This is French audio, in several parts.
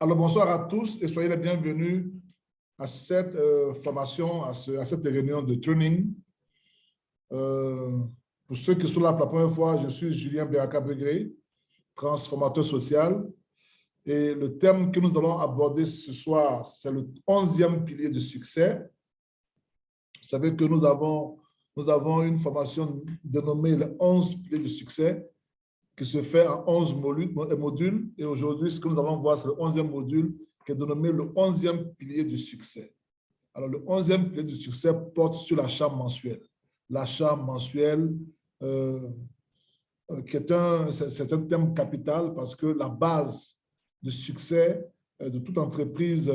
Alors, bonsoir à tous et soyez les bienvenus à cette formation, à cette réunion de training. Pour ceux qui sont là pour la première fois, je suis Julien Béaka-Begré, transformateur social. Et le thème que nous allons aborder ce soir, c'est le 11e pilier du succès. Vous savez que nous avons une formation dénommée les 11 piliers du succès qui se fait en 11 modules. Et aujourd'hui, ce que nous allons voir, c'est le 11e module qui est dénommé le 11e pilier du succès. Alors, le 11e pilier du succès porte sur l'achat mensuel. L'achat mensuel, c'est un thème capital parce que la base du succès de toute entreprise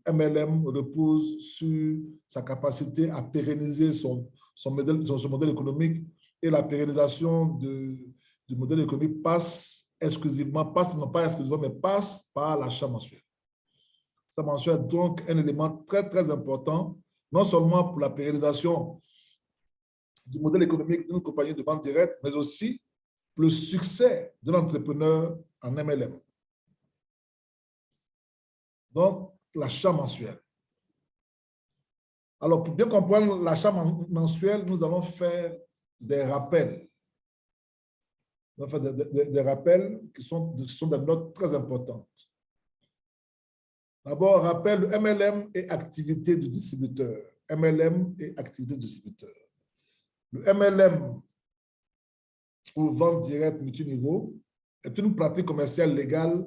MLM repose sur sa capacité à pérenniser son modèle économique, et la pérennisation du modèle économique passe par l'achat mensuel. L'achat mensuel est donc un élément très, très important, non seulement pour la pérennisation du modèle économique d'une compagnie de vente directe, mais aussi pour le succès de l'entrepreneur en MLM. Donc, l'achat mensuel. Alors, pour bien comprendre l'achat mensuel, nous allons faire des rappels. On va faire des rappels qui sont des notes très importantes. D'abord, rappel, le MLM et activité du distributeur. MLM et activité du distributeur. Le MLM, ou vente directe multiniveau, est une pratique commerciale légale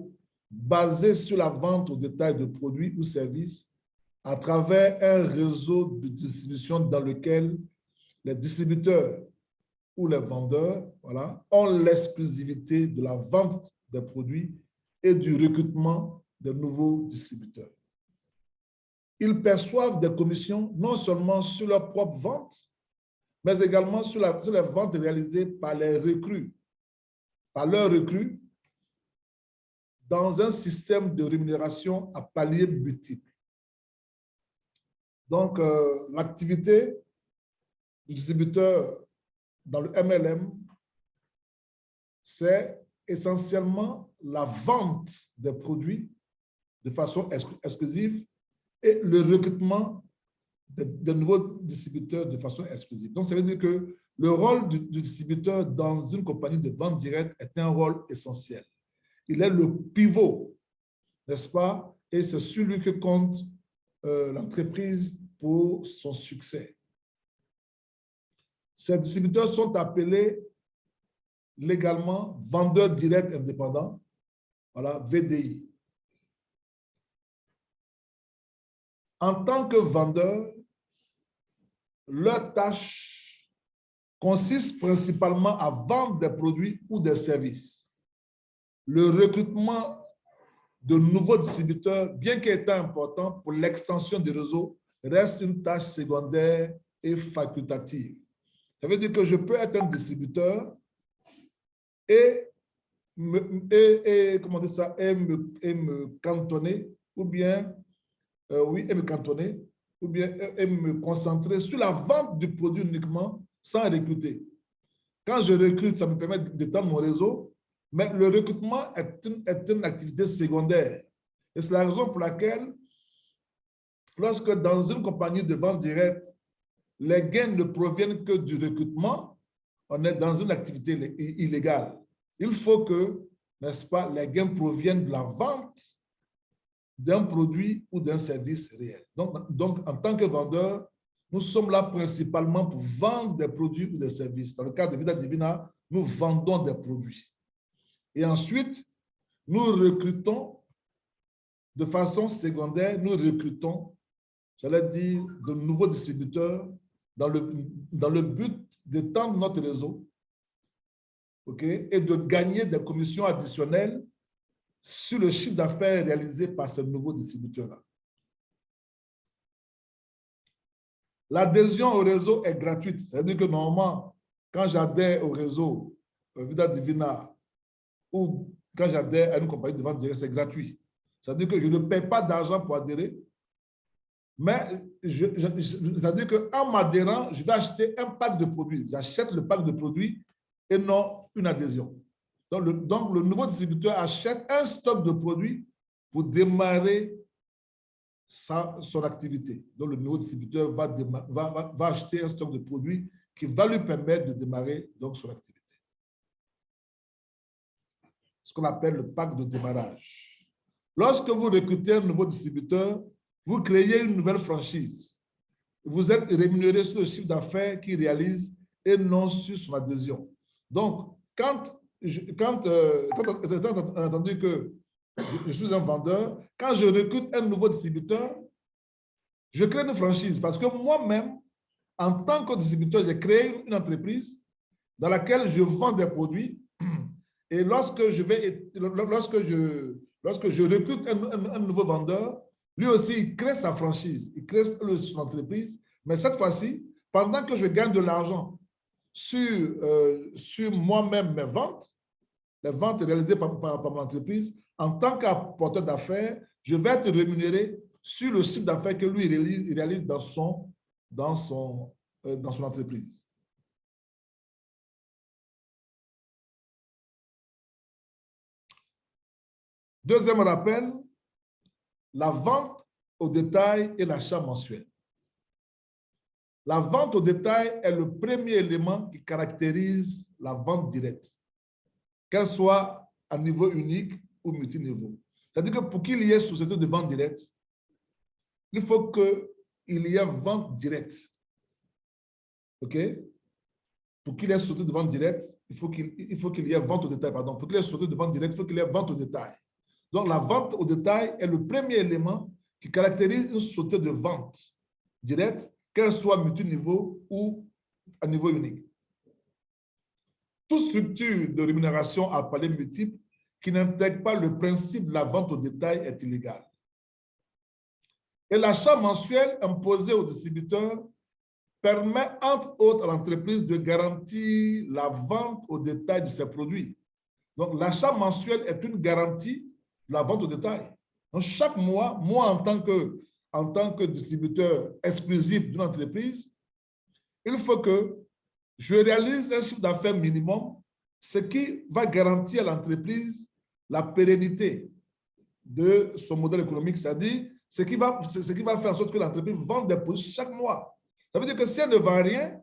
basée sur la vente au détail de produits ou services à travers un réseau de distribution dans lequel les distributeurs ou les vendeurs ont l'exclusivité de la vente des produits et du recrutement de nouveaux distributeurs. Ils perçoivent des commissions non seulement sur leur propre vente, mais également sur les ventes réalisées par leurs recrues dans un système de rémunération à paliers multiples. Donc, l'activité du distributeur dans le MLM, c'est essentiellement la vente des produits de façon exclusive et le recrutement de nouveaux distributeurs de façon exclusive. Donc, ça veut dire que le rôle du distributeur dans une compagnie de vente directe est un rôle essentiel. Il est le pivot, n'est-ce pas? Et c'est sur lui que compte l'entreprise pour son succès. Ces distributeurs sont appelés légalement vendeurs directs indépendants, voilà, VDI. En tant que vendeur, leur tâche consiste principalement à vendre des produits ou des services. Le recrutement de nouveaux distributeurs, bien qu'étant important pour l'extension du réseau, reste une tâche secondaire et facultative. Ça veut dire que je peux être un distributeur et me cantonner, ou bien me concentrer sur la vente du produit uniquement sans recruter. Quand je recrute, ça me permet d'étendre mon réseau, mais le recrutement est une activité secondaire. Et c'est la raison pour laquelle, lorsque dans une compagnie de vente directe, les gains ne proviennent que du recrutement, on est dans une activité illégale. Il faut que, n'est-ce pas, les gains proviennent de la vente d'un produit ou d'un service réel. Donc, en tant que vendeur, nous sommes là principalement pour vendre des produits ou des services. Dans le cas de Vida Divina, nous vendons des produits. Et ensuite, nous recrutons de façon secondaire, j'allais dire, de nouveaux distributeurs dans le but d'étendre notre réseau, et de gagner des commissions additionnelles sur le chiffre d'affaires réalisé par ces nouveaux distributeurs-là. L'adhésion au réseau est gratuite. C'est-à-dire que normalement, quand j'adhère au réseau Vida Divina ou quand j'adhère à une compagnie de vente directe, c'est gratuit. C'est-à-dire que je ne paie pas d'argent pour adhérer, mais c'est-à-dire qu'en m'adhérant, je vais acheter un pack de produits. J'achète le pack de produits et non une adhésion. Donc, le nouveau distributeur achète un stock de produits pour démarrer son activité. Donc, le nouveau distributeur va acheter un stock de produits qui va lui permettre de démarrer donc, son activité. Ce qu'on appelle le pack de démarrage. Lorsque vous recrutez un nouveau distributeur, vous créez une nouvelle franchise. Vous êtes rémunéré sur le chiffre d'affaires qu'il réalise et non sur son adhésion. Donc, quand entendu que je suis un vendeur, quand je recrute un nouveau distributeur, je crée une franchise parce que moi-même, en tant que distributeur, j'ai créé une entreprise dans laquelle je vends des produits et lorsque je recrute un nouveau vendeur, lui aussi, il crée sa franchise, il crée son entreprise, mais cette fois-ci, pendant que je gagne de l'argent sur moi-même mes ventes, les ventes réalisées par mon entreprise, en tant qu'apporteur d'affaires, je vais être rémunéré sur le chiffre d'affaires que lui réalise dans son entreprise. Deuxième rappel, la vente au détail et l'achat mensuel. La vente au détail est le premier élément qui caractérise la vente directe, qu'elle soit à niveau unique ou multiniveau. C'est-à-dire que pour qu'il y ait société de vente directe, il faut qu'il y ait vente directe. OK? Pour qu'il y ait société de vente directe, il faut qu'il y ait vente au détail. Pardon. Pour qu'il y ait société de vente directe, il faut qu'il y ait vente au détail. Donc, la vente au détail est le premier élément qui caractérise une société de vente directe, qu'elle soit multiniveau ou à niveau unique. Toute structure de rémunération à paliers multiples qui n'intègre pas le principe de la vente au détail est illégale. Et l'achat mensuel imposé aux distributeurs permet, entre autres, à l'entreprise de garantir la vente au détail de ses produits. Donc, l'achat mensuel est une garantie de la vente au détail. Donc, chaque mois, moi, en tant que distributeur exclusif d'une entreprise, il faut que je réalise un chiffre d'affaires minimum, ce qui va garantir à l'entreprise la pérennité de son modèle économique, c'est-à-dire ce qui va faire en sorte que l'entreprise vende des produits chaque mois. Ça veut dire que si elle ne vend rien,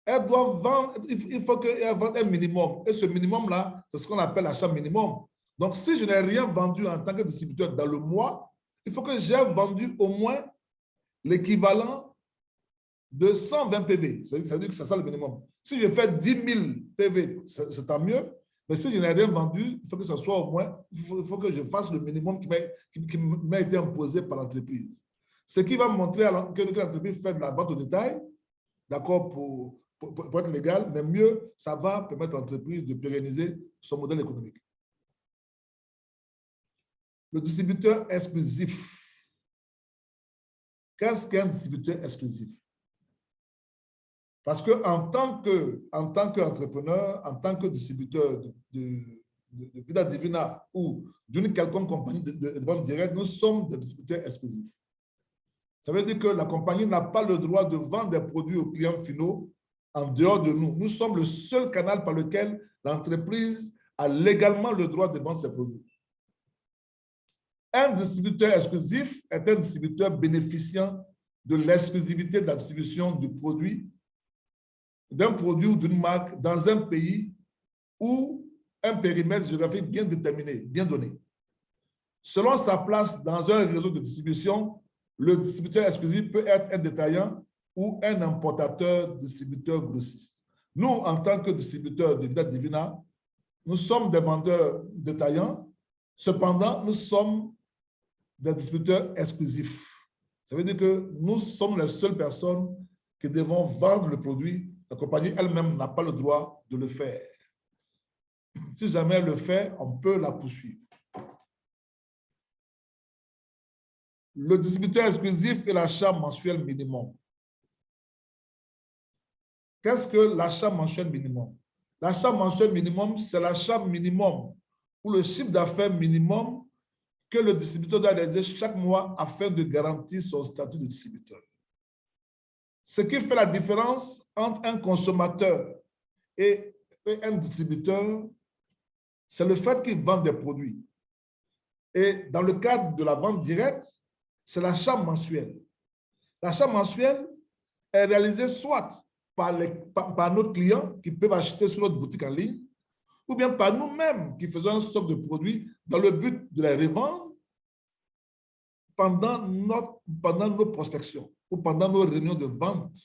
elle doit vendre, il faut qu'elle vende un minimum. Et ce minimum-là, c'est ce qu'on appelle l'achat minimum. Donc, si je n'ai rien vendu en tant que distributeur dans le mois, il faut que j'ai vendu au moins l'équivalent de 120 PV. Ça veut dire que c'est ça le minimum. Si je fais 10 000 PV, c'est tant mieux. Mais si je n'ai rien vendu, il faut que ce soit au moins, il faut que je fasse le minimum qui m'a été imposé par l'entreprise. Ce qui va montrer que l'entreprise fait de la vente au détail, d'accord, pour être légal, mais mieux, ça va permettre à l'entreprise de pérenniser son modèle économique. Le distributeur exclusif. Qu'est-ce qu'un distributeur exclusif? Parce qu'en tant qu'entrepreneur, en tant que distributeur de Vida Divina ou d'une quelconque compagnie de vente directe, nous sommes des distributeurs exclusifs. Ça veut dire que la compagnie n'a pas le droit de vendre des produits aux clients finaux en dehors de nous. Nous sommes le seul canal par lequel l'entreprise a légalement le droit de vendre ses produits. Un distributeur exclusif est un distributeur bénéficiant de l'exclusivité de la distribution d'un produit ou d'une marque dans un pays ou un périmètre géographique bien déterminé, bien donné. Selon sa place dans un réseau de distribution, le distributeur exclusif peut être un détaillant ou un importateur, distributeur grossiste. Nous, en tant que distributeurs de Vida Divina, nous sommes des vendeurs détaillants. Cependant, nous sommes des distributeurs exclusifs. Ça veut dire que nous sommes les seules personnes qui devons vendre le produit. La compagnie elle-même n'a pas le droit de le faire. Si jamais elle le fait, on peut la poursuivre. Le distributeur exclusif et l'achat mensuel minimum. Qu'est-ce que l'achat mensuel minimum? L'achat mensuel minimum, c'est l'achat minimum ou le chiffre d'affaires minimum que le distributeur doit réaliser chaque mois afin de garantir son statut de distributeur. Ce qui fait la différence entre un consommateur et un distributeur, c'est le fait qu'il vend des produits. Et dans le cadre de la vente directe, c'est l'achat mensuel. L'achat mensuel est réalisé soit par nos clients qui peuvent acheter sur notre boutique en ligne, ou bien par nous-mêmes qui faisons un stock de produits dans le but de les revendre pendant nos prospections ou pendant nos réunions de vente.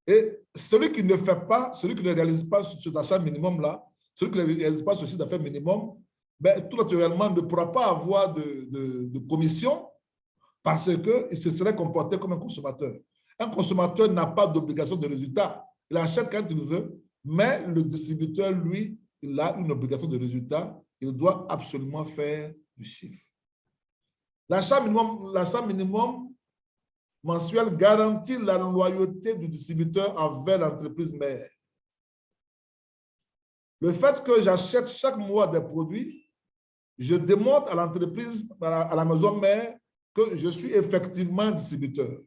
Et celui qui ne réalise pas cet achat minimum-là, celui qui ne réalise pas ce chiffre d'affaires minimum, ben, tout naturellement ne pourra pas avoir de commission parce qu'il se serait comporté comme un consommateur. Un consommateur n'a pas d'obligation de résultat. Il achète quand il veut, mais le distributeur, lui, il a une obligation de résultat. Il doit absolument faire du chiffre. L'achat minimum mensuel garantit la loyauté du distributeur envers l'entreprise mère. Le fait que j'achète chaque mois des produits, je démontre à l'entreprise, à la maison mère, que je suis effectivement distributeur.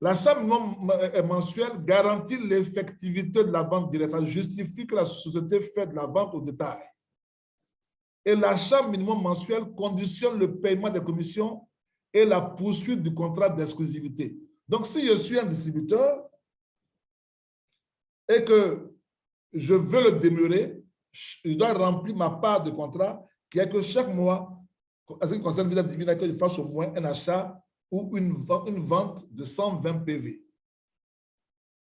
L'achat mensuel garantit l'effectivité de la vente directe. Ça justifie que la société fait de la vente au détail. Et l'achat minimum mensuel conditionne le paiement des commissions et la poursuite du contrat d'exclusivité. Donc, si je suis un distributeur et que je veux le demeurer, je dois remplir ma part de contrat qui est que chaque mois, en ce qui concerne Vida Divina, que je fasse au moins un achat ou une vente de 120 PV.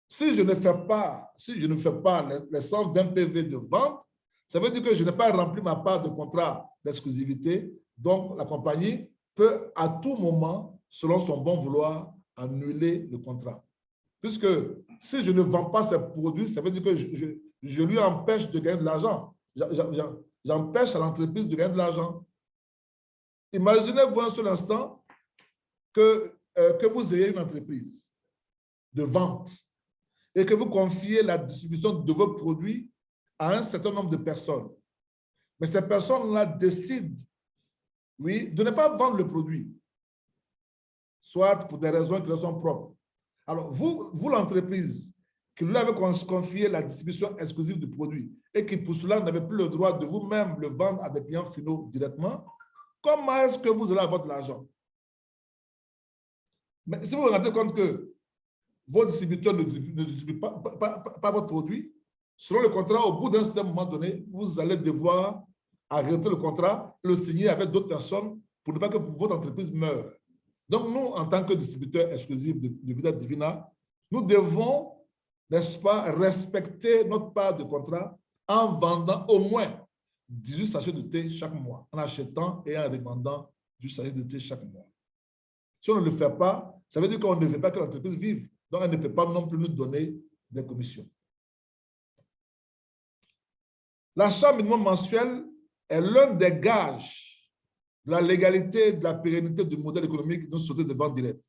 Si je ne fais pas les 120 PV de vente, ça veut dire que je n'ai pas rempli ma part de contrat d'exclusivité. Donc, la compagnie peut à tout moment, selon son bon vouloir, annuler le contrat. Puisque si je ne vends pas ces produits, ça veut dire que je lui empêche de gagner de l'argent. J'empêche à l'entreprise de gagner de l'argent. Imaginez-vous un seul instant que vous ayez une entreprise de vente et que vous confiez la distribution de vos produits à un certain nombre de personnes. Mais ces personnes-là décident, oui, de ne pas vendre le produit, soit pour des raisons qui leur sont propres. Alors, vous l'entreprise, qui lui avez confié la distribution exclusive du produit et qui, pour cela, n'avez plus le droit de vous-même le vendre à des clients finaux directement, comment est-ce que vous allez avoir de l'argent? Mais si vous vous rendez compte que vos distributeurs ne distribuent pas votre produit, selon le contrat, au bout d'un certain moment donné, vous allez devoir arrêter le contrat, le signer avec d'autres personnes pour ne pas que votre entreprise meure. Donc, nous, en tant que distributeurs exclusifs de Vida Divina, nous devons, n'est-ce pas, respecter notre part de contrat en vendant au moins 18 sachets de thé chaque mois, en achetant et en revendant du sachet de thé chaque mois. Si on ne le fait pas, ça veut dire qu'on ne veut pas que l'entreprise vive. Donc, elle ne peut pas non plus nous donner des commissions. L'achat minimum mensuel est l'un des gages de la légalité et de la pérennité du modèle économique d'une société de vente directe.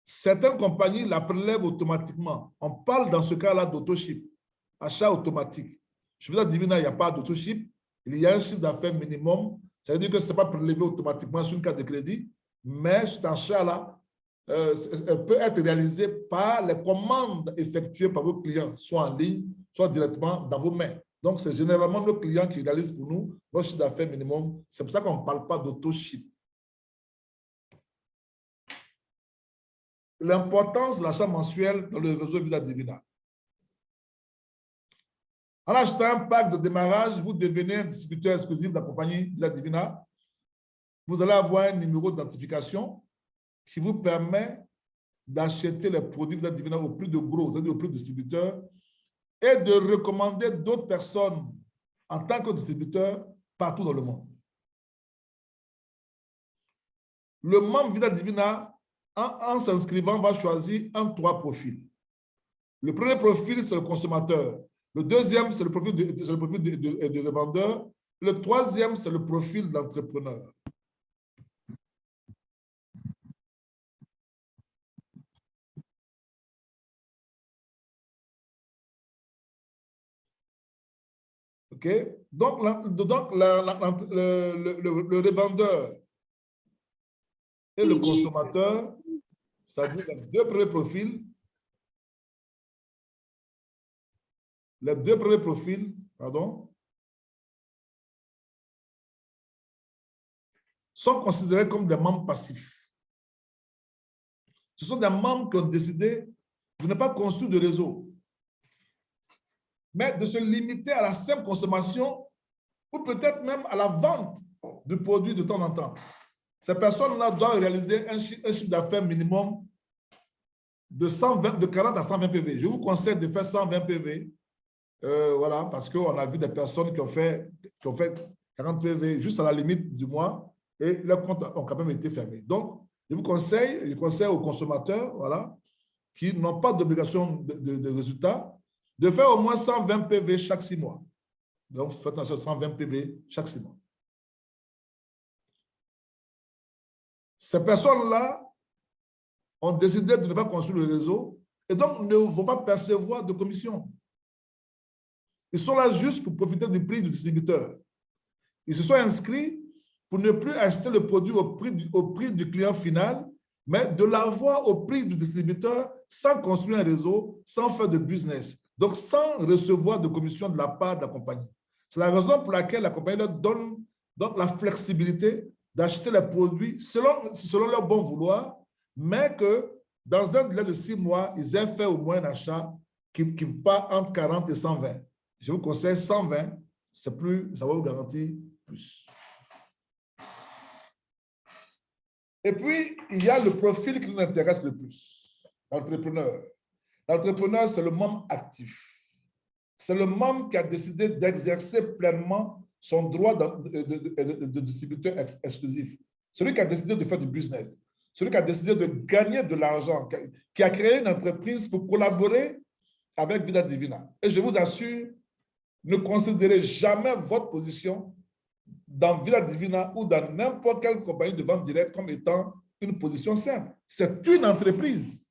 Certaines compagnies la prélèvent automatiquement. On parle dans ce cas-là d'autoship, achat automatique. Je vous ai dit, il n'y a pas d'autoship, il y a un chiffre d'affaires minimum. Ça veut dire que ce n'est pas prélevé automatiquement sur une carte de crédit, mais cet achat-là peut être réalisé par les commandes effectuées par vos clients, soit en ligne, soit directement dans vos mains. Donc, c'est généralement nos clients qui réalisent pour nous notre chiffre d'affaires minimum. C'est pour ça qu'on ne parle pas d'autoship. L'importance de l'achat mensuel dans le réseau Vida Divina. En achetant un pack de démarrage, vous devenez un distributeur exclusif de la compagnie Vida Divina. Vous allez avoir un numéro d'identification qui vous permet d'acheter les produits Vida Divina au plus de gros, c'est-à-dire au plus de distributeurs, et de recommander d'autres personnes en tant que distributeur partout dans le monde. Le membre Vida Divina, en s'inscrivant, va choisir trois profils. Le premier profil, c'est le consommateur. Le deuxième, c'est le profil de revendeur. Le troisième, c'est le profil de l'entrepreneur. OK? Donc, le revendeur et le consommateur, c'est-à-dire les deux premiers profils, les deux premiers profils, pardon, sont considérés comme des membres passifs. Ce sont des membres qui ont décidé de ne pas construire de réseau, mais de se limiter à la simple consommation ou peut-être même à la vente de produits de temps en temps. Ces personnes-là doivent réaliser un chiffre d'affaires minimum de 40 à 120 PV. Je vous conseille de faire 120 PV, voilà, parce qu'on a vu des personnes qui ont fait 40 PV juste à la limite du mois et leurs comptes ont quand même été fermés. Donc, je conseille aux consommateurs, voilà, qui n'ont pas d'obligation de résultat, de faire au moins 120 PV chaque 6 mois. Donc, faites attention, 120 PV chaque 6 mois. Ces personnes-là ont décidé de ne pas construire le réseau et donc ne vont pas percevoir de commission. Ils sont là juste pour profiter du prix du distributeur. Ils se sont inscrits pour ne plus acheter le produit au prix du client final, mais de l'avoir au prix du distributeur sans construire un réseau, sans faire de business, donc sans recevoir de commission de la part de la compagnie. C'est la raison pour laquelle la compagnie leur donne donc la flexibilité d'acheter les produits selon leur bon vouloir, mais que dans un délai de 6 mois, ils aient fait au moins un achat qui va entre 40 et 120. Je vous conseille 120, c'est plus, ça va vous garantir plus. Et puis, il y a le profil qui nous intéresse le plus, l'entrepreneur. L'entrepreneur, c'est le membre actif. C'est le membre qui a décidé d'exercer pleinement son droit de distributeur exclusif. Celui qui a décidé de faire du business. Celui qui a décidé de gagner de l'argent, qui a créé une entreprise pour collaborer avec Vida Divina. Et je vous assure, ne considérez jamais votre position dans Vida Divina ou dans n'importe quelle compagnie de vente directe comme étant une position simple. C'est une entreprise.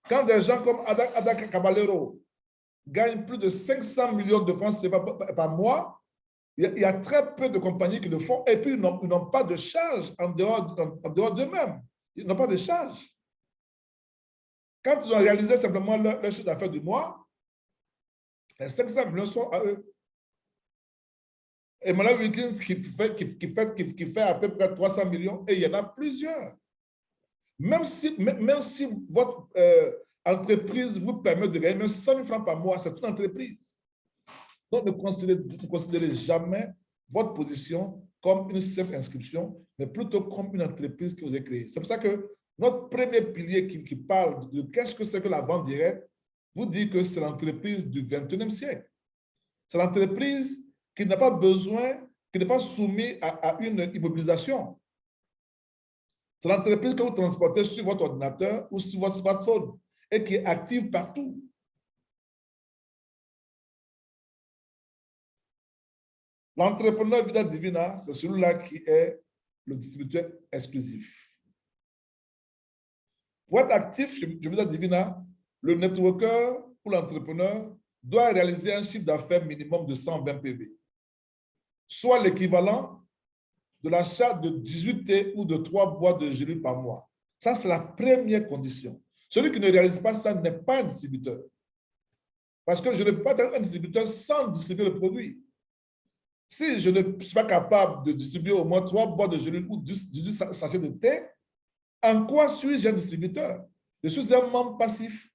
Quand des gens comme Ada Caballero gagnent plus de 500 millions de francs par mois, il y a très peu de compagnies qui le font et puis ils n'ont pas de charge en dehors d'eux-mêmes. Ils n'ont pas de charge. Quand ils ont réalisé simplement leur chiffre d'affaires du mois, les 500 millions sont à eux. Et Manuel Wilkins qui fait à peu près 300 millions et il y en a plusieurs. Même si votre entreprise vous permet de gagner même 100 000 francs par mois, c'est une entreprise. Donc, ne considérez jamais votre position comme une simple inscription, mais plutôt comme une entreprise que vous avez créée. C'est pour ça que notre premier pilier qui parle de qu'est-ce que c'est que la vente directe, vous dit que c'est l'entreprise du 21e siècle. C'est l'entreprise qui n'a pas besoin, qui n'est pas soumise à une immobilisation. C'est l'entreprise que vous transportez sur votre ordinateur ou sur votre smartphone et qui est active partout. L'entrepreneur Vida Divina, c'est celui-là qui est le distributeur exclusif. Pour être actif chez Vida Divina, le networker ou l'entrepreneur doit réaliser un chiffre d'affaires minimum de 120 PV, soit l'équivalent de l'achat de 18 thés ou de 3 boîtes de gélules par mois. Ça, c'est la première condition. Celui qui ne réalise pas ça n'est pas un distributeur. Parce que je ne peux pas être un distributeur sans distribuer le produit. Si je ne suis pas capable de distribuer au moins 3 boîtes de gélules ou 18 sachets de thé, en quoi suis-je un distributeur? Je suis un membre passif.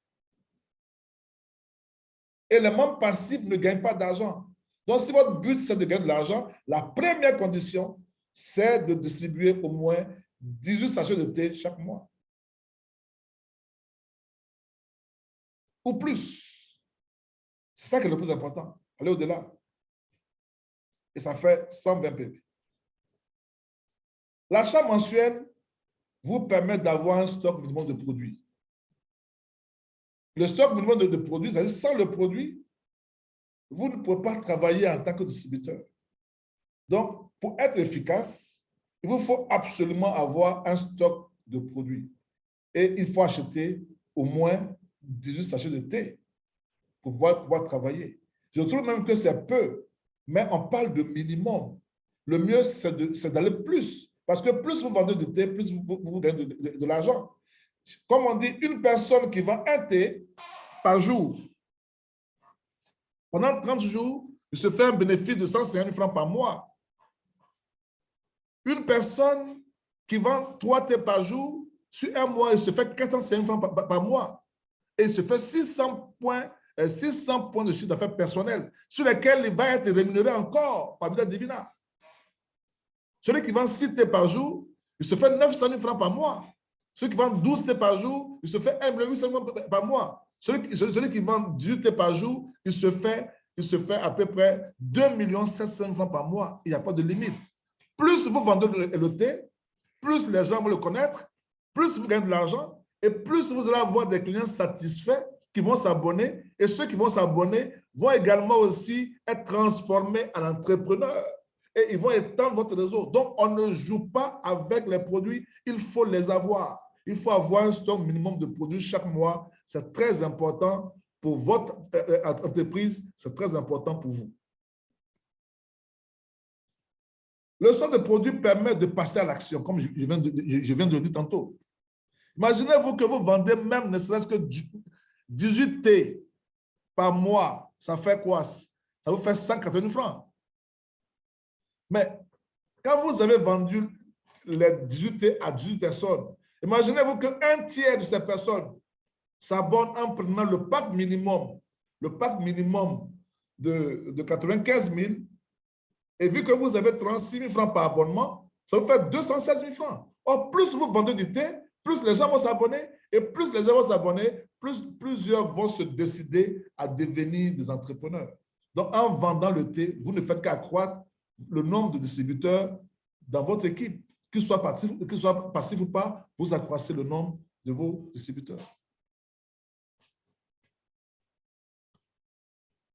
Et les membres passifs ne gagnent pas d'argent. Donc, si votre but, c'est de gagner de l'argent, la première condition, c'est de distribuer au moins 18 sachets de thé chaque mois. Ou plus. C'est ça qui est le plus important. Allez au-delà. Et ça fait 120 PV. L'achat mensuel vous permet d'avoir un stock minimum de produits. Le stock minimum de produits, c'est-à-dire sans le produit, vous ne pouvez pas travailler en tant que distributeur. Donc, pour être efficace, il vous faut absolument avoir un stock de produits. Et il faut acheter au moins 18 sachets de thé pour pouvoir travailler. Je trouve même que c'est peu, mais on parle de minimum. Le mieux, c'est d'aller plus. Parce que plus vous vendez de thé, plus vous gagnez de l'argent. Comme on dit, une personne qui vend un thé par jour, Pendant 30 jours, il se fait un bénéfice de 150 000 francs par mois. Une personne qui vend 3 thés par jour, sur un mois, il se fait 450 000 francs par mois. Et il se fait 600 points de chiffre d'affaires personnel, sur lesquels il va être rémunéré encore par Vita Divina. Celui qui vend 6 thés par jour, il se fait 900 000 francs par mois. Celui qui vend 12 thés par jour, il se fait 1 800 000 francs par mois. Celui qui vend 18 thés par jour, il se fait à peu près 2 700 000 francs par mois. Il n'y a pas de limite. Plus vous vendez le thé, plus les gens vont le connaître, plus vous gagnez de l'argent, et plus vous allez avoir des clients satisfaits qui vont s'abonner, et ceux qui vont s'abonner vont également aussi être transformés en entrepreneurs, et ils vont étendre votre réseau. Donc, on ne joue pas avec les produits, il faut les avoir. Il faut avoir un stock minimum de produits chaque mois. C'est très important pour votre entreprise, c'est très important pour vous. Le stock de produits permet de passer à l'action, comme je viens de le dire tantôt. Imaginez-vous que vous vendez même ne serait-ce que 18 thés par mois. Ça fait quoi? Ça vous fait 180 francs. Mais quand vous avez vendu les 18 thés à 18 personnes, imaginez-vous qu'un tiers de ces personnes s'abonnent en prenant le pack minimum de 95 000. Et vu que vous avez 36 000 francs par abonnement, ça vous fait 216 000 francs. Or, plus vous vendez du thé, plus les gens vont s'abonner, et plus les gens vont s'abonner, plus plusieurs vont se décider à devenir des entrepreneurs. Donc, en vendant le thé, vous ne faites qu'accroître le nombre de distributeurs dans votre équipe. Qu'ils soient passifs ou pas, vous accroissez le nombre de vos distributeurs.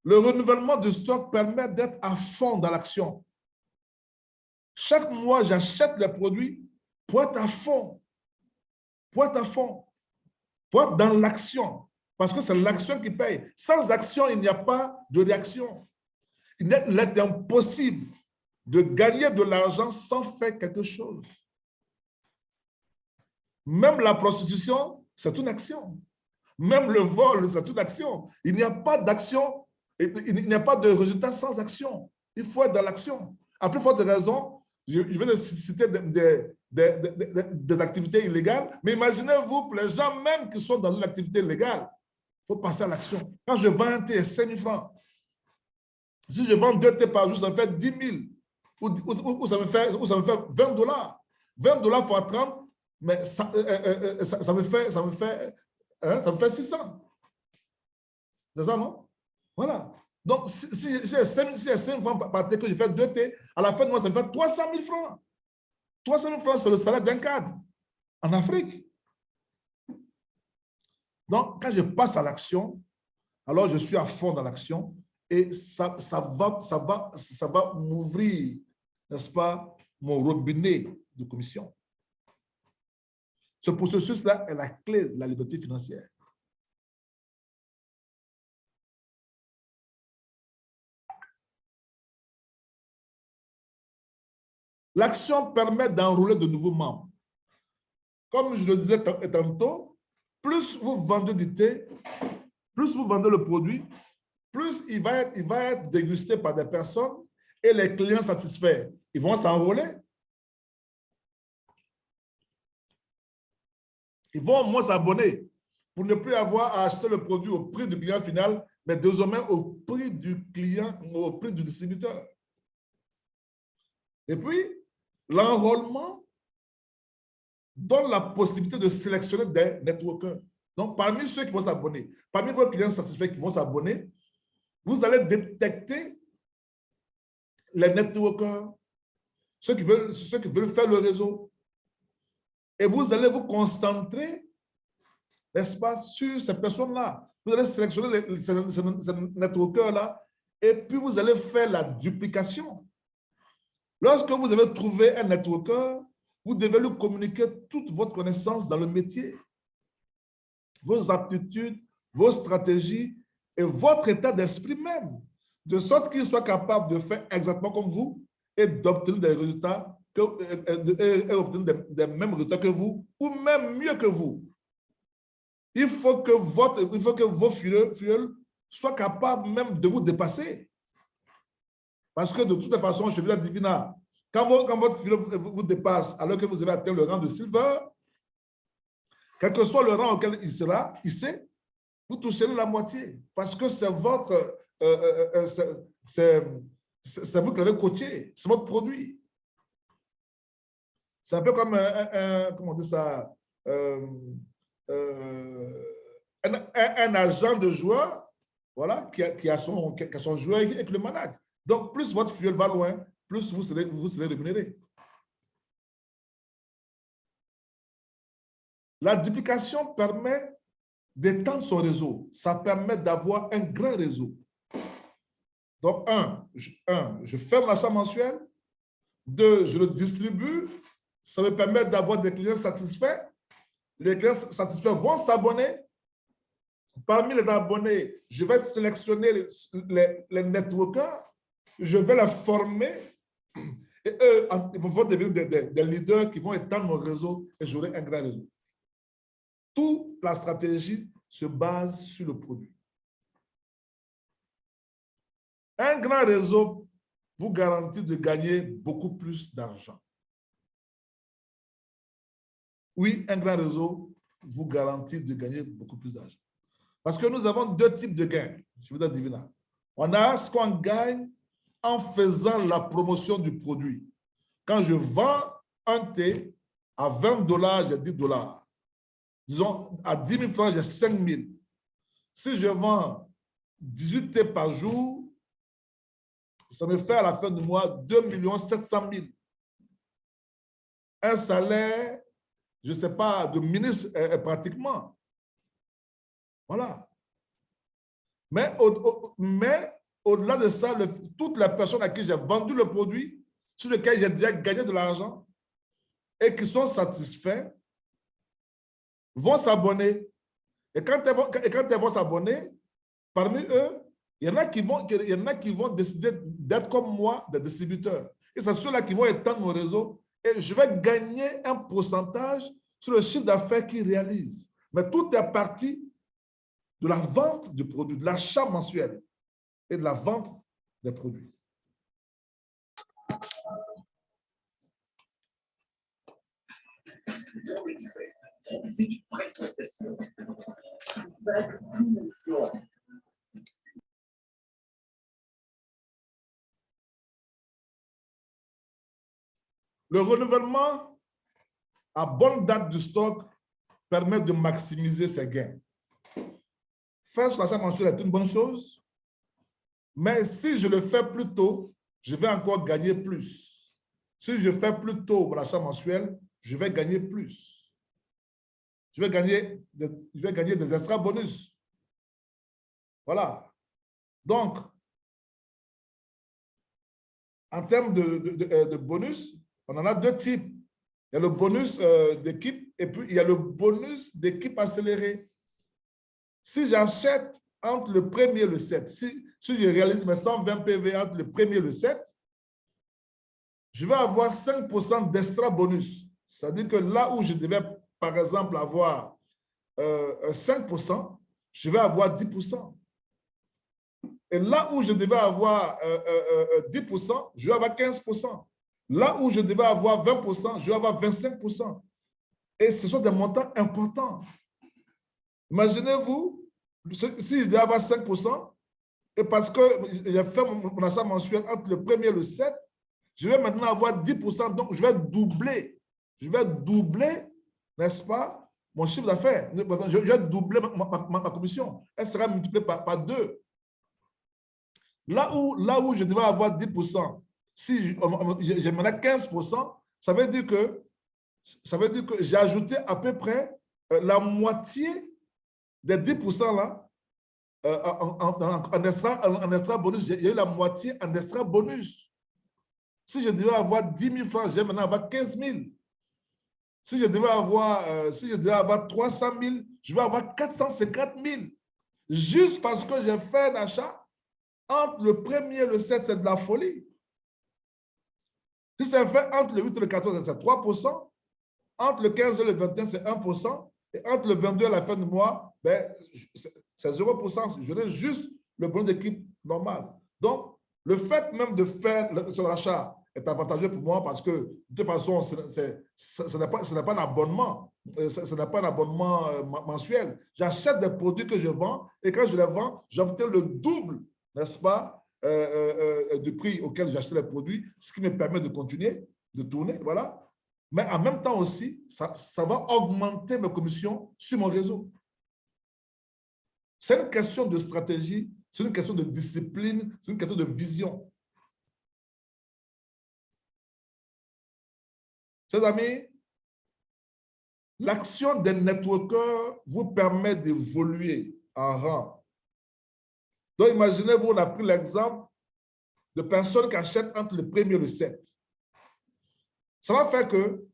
Le renouvellement du stock permet d'être à fond dans l'action. Chaque mois, j'achète les produits pour être à fond. Pour être à fond. Pour être dans l'action. Parce que c'est l'action qui paye. Sans action, il n'y a pas de réaction. Il est impossible de gagner de l'argent sans faire quelque chose. Même la prostitution, c'est une action. Même le vol, c'est une action. Il n'y a pas d'action. Il n'y a pas de résultat sans action. Il faut être dans l'action. À plus forte raison, je viens de citer des activités illégales, mais imaginez-vous, pour les gens même qui sont dans une activité légale, il faut passer à l'action. Quand je vends un thé à 5 000 francs, si je vends 2 thés par jour, ça me fait 10 000, ou ça me fait 20 $. 20 $ fois 30, mais ça me fait 600. C'est ça, non? Voilà. Donc, si j'ai 5 francs par thé, que je fais 2 thés, à la fin de mois, ça me fait 300 000 francs. 300 000 francs, c'est le salaire d'un cadre en Afrique. Donc, quand je passe à l'action, alors je suis à fond dans l'action et ça va m'ouvrir, n'est-ce pas, mon robinet de commission. Ce processus-là est la clé de la liberté financière. L'action permet d'enrôler de nouveaux membres. Comme je le disais tantôt, plus vous vendez du thé, plus vous vendez le produit, plus il va être dégusté par des personnes et les clients satisfaits, ils vont s'enrôler. Ils vont au moins s'abonner pour ne plus avoir à acheter le produit au prix du client final, mais désormais au prix du client, au prix du distributeur. Et puis, l'enrôlement donne la possibilité de sélectionner des networkers. Donc, parmi ceux qui vont s'abonner, parmi vos clients satisfaits qui vont s'abonner, vous allez détecter les networkers, ceux qui veulent faire le réseau. Et vous allez vous concentrer, n'est-ce pas, sur ces personnes-là. Vous allez sélectionner ces networkers-là et puis vous allez faire la duplication. Lorsque vous avez trouvé un networker, vous devez lui communiquer toute votre connaissance dans le métier, vos aptitudes, vos stratégies et votre état d'esprit même, de sorte qu'il soit capable de faire exactement comme vous et d'obtenir des résultats, et obtenir des mêmes résultats que vous, ou même mieux que vous. Il faut que vos filleuls soit capable même de vous dépasser. Parce que de toute façon, je vous ai dit, quand votre filleul vous dépasse, alors que vous avez atteint le rang de silver, quel que soit le rang auquel il sera, il sait, vous toucherez la moitié. Parce que c'est votre, c'est vous qui l'avez coaché, c'est votre produit. C'est un peu comme comment on dit ça, un agent de joueur, voilà, qui a son joueur et qui le manage. Donc, plus votre filleul va loin, plus vous serez rémunéré. La duplication permet d'étendre son réseau. Ça permet d'avoir un grand réseau. Donc, je ferme l'achat mensuel. 2, je le distribue. Ça me permet d'avoir des clients satisfaits. Les clients satisfaits vont s'abonner. Parmi les abonnés, je vais sélectionner les networkers. Je vais les former. Et eux, ils vont devenir des leaders qui vont étendre mon réseau et j'aurai un grand réseau. Toute la stratégie se base sur le produit. Un grand réseau vous garantit de gagner beaucoup plus d'argent. Oui, un grand réseau vous garantit de gagner beaucoup plus d'argent. Parce que nous avons 2 types de gains. Je vous ai dit là. On a ce qu'on gagne en faisant la promotion du produit. Quand je vends un thé à $20, j'ai $10. Disons, à 10 000 francs, j'ai 5 000. Si je vends 18 thés par jour, ça me fait à la fin du mois 2 700 000. Un salaire, je ne sais pas, de ministre pratiquement. Voilà. Mais au-delà de ça, toutes les personnes à qui j'ai vendu le produit, sur lesquels j'ai déjà gagné de l'argent et qui sont satisfaits, vont s'abonner. Et quand elles vont s'abonner, parmi eux, il y en a qui vont décider d'être comme moi, des distributeurs. Et c'est ceux-là qui vont étendre mon réseau et je vais gagner un pourcentage sur le chiffre d'affaires qu'ils réalisent. Mais tout est parti de la vente du produit, de l'achat mensuel et de la vente des produits. Le renouvellement à bonne date du stock permet de maximiser ses gains. Faire son achat mensuel est une bonne chose, mais si je le fais plus tôt, je vais encore gagner plus. Si je fais plus tôt mon achat mensuel, je vais gagner plus. Je vais gagner des extra bonus. Voilà. Donc, en termes de bonus, on en a 2 types. Il y a le bonus d'équipe et puis il y a le bonus d'équipe accélérée. Si j'achète entre le 1er et le 7, si je réalise mes 120 PV entre le 1er et le 7, je vais avoir 5% d'extra bonus. C'est-à-dire que là où je devais, par exemple, avoir 5%, je vais avoir 10%. Et là où je devais avoir 10%, je vais avoir 15%. Là où je devais avoir 20%, je vais avoir 25%. Et ce sont des montants importants. Imaginez-vous, si je devais avoir 5%, et parce que j'ai fait mon achat mensuel entre le 1er et le 7, je vais maintenant avoir 10%, donc je vais doubler. Je vais doubler, n'est-ce pas, mon chiffre d'affaires. Je vais doubler ma commission. Elle sera multipliée par 2. Là où je devais avoir 10%, si j'ai maintenant 15%, ça veut dire que j'ai ajouté à peu près la moitié des 10% là en extra bonus. J'ai eu la moitié en extra bonus. Si je devais avoir 10 000 francs, je vais maintenant avoir 15 000. Si je devais avoir 300 000, je vais avoir 450 000. Juste parce que j'ai fait un achat entre le 1er et le 7, c'est de la folie. Si c'est fait entre le 8 et le 14, c'est 3%. Entre le 15 et le 21, c'est 1%. Et entre le 22 et la fin du mois, ben, c'est 0%. J'aurais juste le bonus d'équipe normal. Donc, le fait même de faire son achat est avantageux pour moi parce que, de toute façon, ce n'est pas un abonnement. Ce n'est pas un abonnement mensuel. J'achète des produits que je vends et quand je les vends, j'obtiens le double, n'est-ce pas, du prix auquel j'ai acheté les produits, ce qui me permet de continuer, de tourner, voilà. Mais en même temps aussi, ça va augmenter mes commissions sur mon réseau. C'est une question de stratégie, c'est une question de discipline, c'est une question de vision. Chers amis, l'action des networkers vous permet d'évoluer en rang. Donc, imaginez-vous, on a pris l'exemple de personnes qui achètent entre le 1er et le 7. Ça va faire que,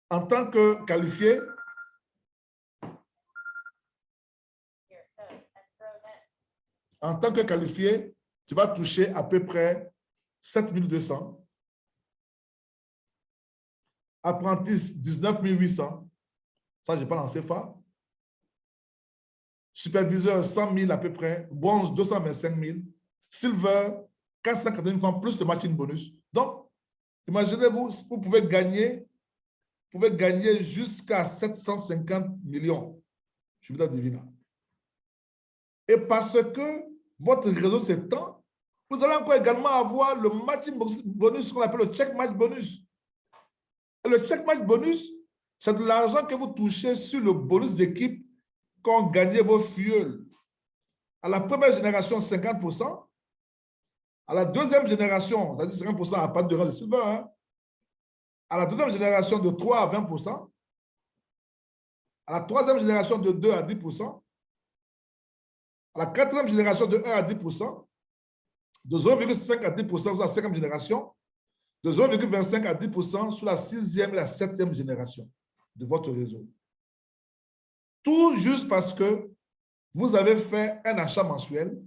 en tant que qualifié, tu vas toucher à peu près 7 200. Apprenti, 19 800. Ça, je parle en CFA. Superviseur, 100 000 à peu près. Bronze, 225 000. Silver, 480 000 francs plus le matching bonus. Donc, imaginez-vous, vous pouvez gagner jusqu'à 750 millions. Je vous divina. Et parce que votre réseau s'étend, vous allez encore également avoir le matching bonus qu'on appelle le check match bonus. Et le check match bonus, c'est de l'argent que vous touchez sur le bonus d'équipe qu'ont gagné vos filleuls. À la première génération, 50%. À la deuxième génération, c'est-à-dire 50% à partir de rang de silver. Hein. À la deuxième génération, de 3 à 20%. À la troisième génération, de 2 à 10%. À la quatrième génération, de 1 à 10%. De 0,5 à 10% sur la cinquième génération. De 0,25 à 10% sur la sixième et la septième génération de votre réseau. Tout juste parce que vous avez fait un achat mensuel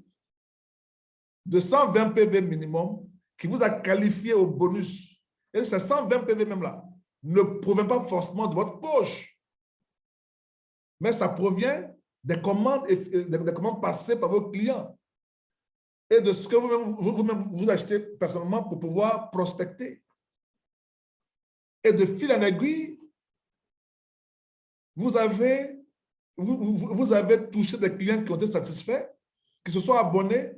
de 120 PV minimum qui vous a qualifié au bonus. Et ces 120 PV même là ne proviennent pas forcément de votre poche, mais ça provient des commandes, des commandes passées par vos clients et de ce que vous achetez personnellement pour pouvoir prospecter. Et de fil en aiguille, vous avez touché des clients qui ont été satisfaits, qui se sont abonnés,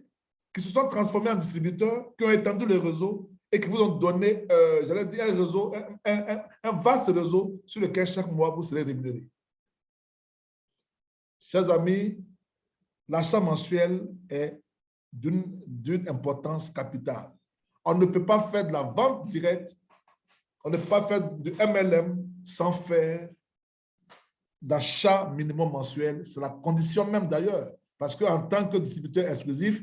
qui se sont transformés en distributeurs, qui ont étendu le réseau et qui vous ont donné, j'allais dire, un réseau, un vaste réseau sur lequel chaque mois vous serez rémunéré. Chers amis, l'achat mensuel est d'une importance capitale. On ne peut pas faire de la vente directe, on ne peut pas faire du MLM sans faire d'achat minimum mensuel. C'est la condition même d'ailleurs. Parce qu'en tant que distributeur exclusif,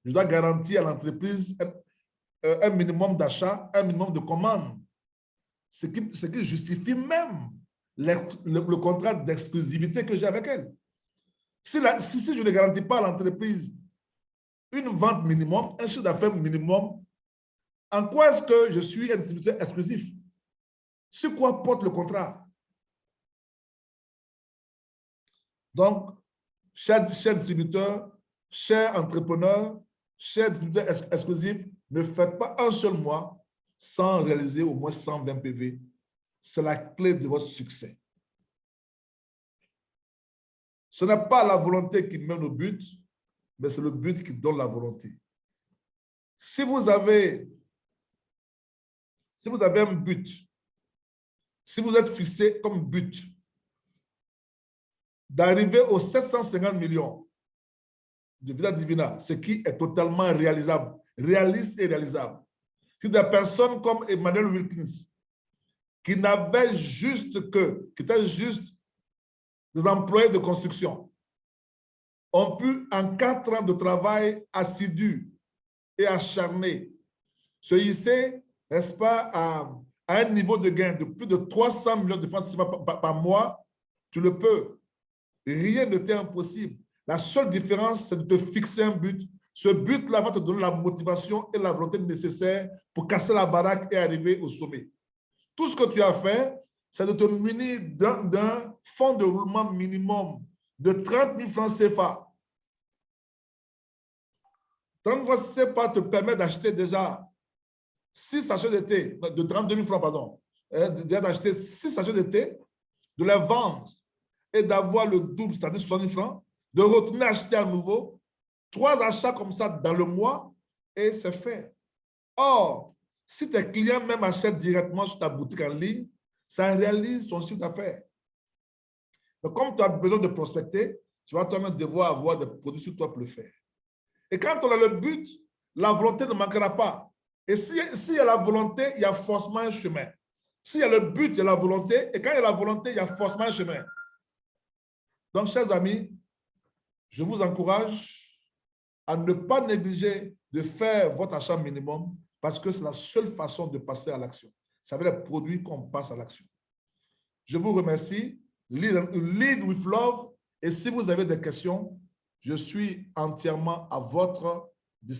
je dois garantir à l'entreprise un minimum d'achat, un minimum de commandes. Ce qui justifie même le contrat d'exclusivité que j'ai avec elle. Si je ne garantis pas à l'entreprise une vente minimum, un chiffre d'affaires minimum, en quoi est-ce que je suis un distributeur exclusif? Sur quoi porte le contrat? Donc, cher distributeur, cher entrepreneur, cher distributeur exclusif, ne faites pas un seul mois sans réaliser au moins 120 PV. C'est la clé de votre succès. Ce n'est pas la volonté qui mène au but, mais c'est le but qui donne la volonté. Si vous avez un but, si vous êtes fixé comme but d'arriver aux 750 millions de Vita Divina, ce qui est totalement réalisable, réaliste et réalisable. Si des personnes comme Emmanuel Wilkins, qui étaient juste des employés de construction, ont pu, en 4 ans de travail assidu et acharné, se hisser, n'est-ce pas, à un niveau de gain de plus de 300 millions de francs par mois, tu le peux. Rien ne t'est impossible. La seule différence, c'est de te fixer un but. Ce but-là va te donner la motivation et la volonté nécessaire pour casser la baraque et arriver au sommet. Tout ce que tu as fait, c'est de te munir d'un fonds de roulement minimum de 30 000 francs CFA 30 fois CFA te permet d'acheter déjà 6 sachets de thé, de 32 000 francs, pardon, déjà d'acheter 6 sachets de thé, de les vendre et d'avoir le double, c'est-à-dire 60 000 francs, de retourner acheter à nouveau, 3 achats comme ça dans le mois et c'est fait. Or, si tes clients même achètent directement sur ta boutique en ligne, ça réalise ton chiffre d'affaires. Mais comme tu as besoin de prospecter, tu vas toi-même devoir avoir des produits sur toi pour le faire. Et quand on a le but, la volonté ne manquera pas. Et s'il y a la volonté, il y a forcément un chemin. S'il y a le but, il y a la volonté. Et quand il y a la volonté, il y a forcément un chemin. Donc, chers amis, je vous encourage à ne pas négliger de faire votre achat minimum parce que c'est la seule façon de passer à l'action. Ça veut dire produit qu'on passe à l'action. Je vous remercie. Lead with love. Et si vous avez des questions, je suis entièrement à votre